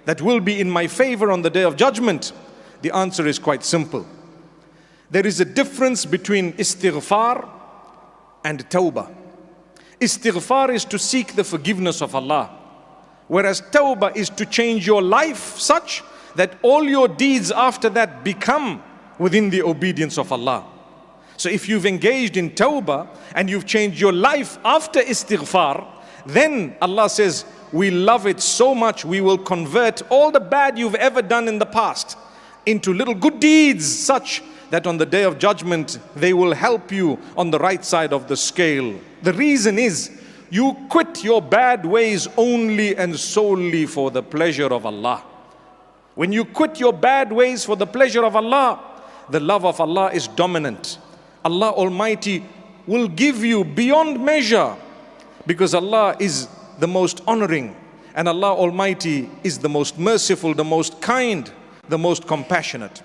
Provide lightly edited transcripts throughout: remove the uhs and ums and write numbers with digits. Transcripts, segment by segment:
that will be in my favor on the day of judgment? The answer is quite simple. There is a difference between istighfar and tawbah. Istighfar is to seek the forgiveness of Allah, whereas tawbah is to change your life such that all your deeds after that become within the obedience of Allah. So if you've engaged in tawbah and you've changed your life after istighfar, then Allah says, we love it so much, we will convert all the bad you've ever done in the past into little good deeds, such that on the day of judgment, they will help you on the right side of the scale. The reason is, you quit your bad ways only and solely for the pleasure of Allah. When you quit your bad ways for the pleasure of Allah, the love of Allah is dominant. Allah Almighty will give you beyond measure, because Allah is the most honoring, and Allah Almighty is the most merciful, the most kind, the most compassionate.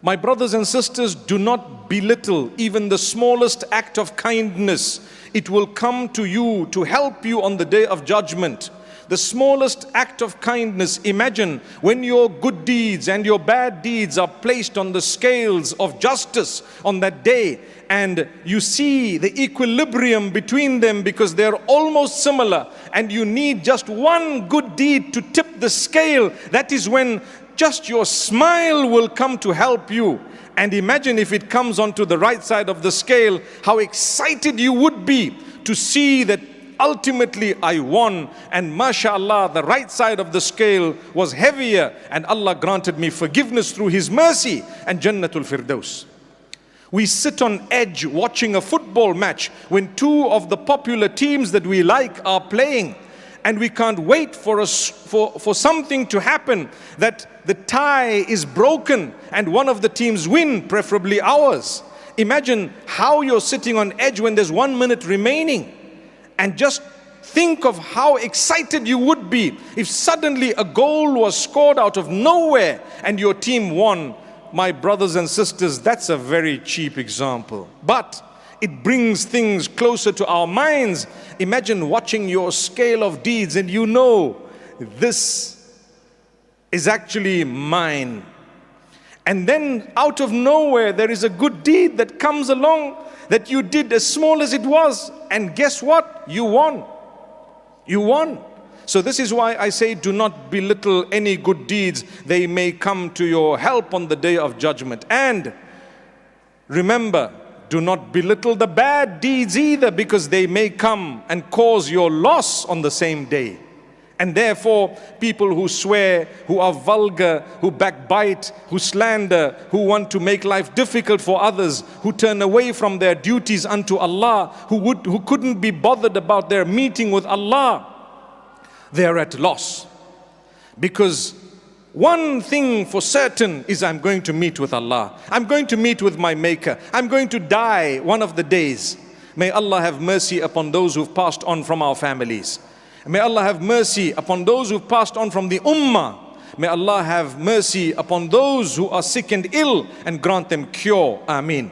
My brothers and sisters, do not belittle even the smallest act of kindness. It will come to you to help you on the day of judgment. The smallest act of kindness. Imagine when your good deeds and your bad deeds are placed on the scales of justice on that day, and you see the equilibrium between them because they're almost similar, and you need just one good deed to tip the scale. That is when just your smile will come to help you. And imagine if it comes onto the right side of the scale, how excited you would be to see that ultimately I won, and mashallah, the right side of the scale was heavier, and Allah granted me forgiveness through His mercy and Jannatul Firdaus. We sit on edge watching a football match when two of the popular teams that we like are playing, and we can't wait for something to happen, that the tie is broken and one of the teams win, preferably ours. Imagine how you're sitting on edge when there's 1 minute remaining. And just think of how excited you would be if suddenly a goal was scored out of nowhere and your team won. My brothers and sisters, that's a very cheap example, but it brings things closer to our minds. Imagine watching your scale of deeds and you know, this is actually mine. And then out of nowhere, there is a good deed that comes along that you did, as small as it was, and guess what? You won. You won. So this is why I say, do not belittle any good deeds. They may come to your help on the day of judgment. And remember, do not belittle the bad deeds either, because they may come and cause your loss on the same day. And therefore, people who swear, who are vulgar, who backbite, who slander, who want to make life difficult for others, who turn away from their duties unto Allah, who couldn't be bothered about their meeting with Allah, they are at loss. Because one thing for certain is, I'm going to meet with Allah. I'm going to meet with my Maker. I'm going to die one of the days. May Allah have mercy upon those who've passed on from our families. May Allah have mercy upon those who've passed on from the ummah. May Allah have mercy upon those who are sick and ill and grant them cure. Ameen.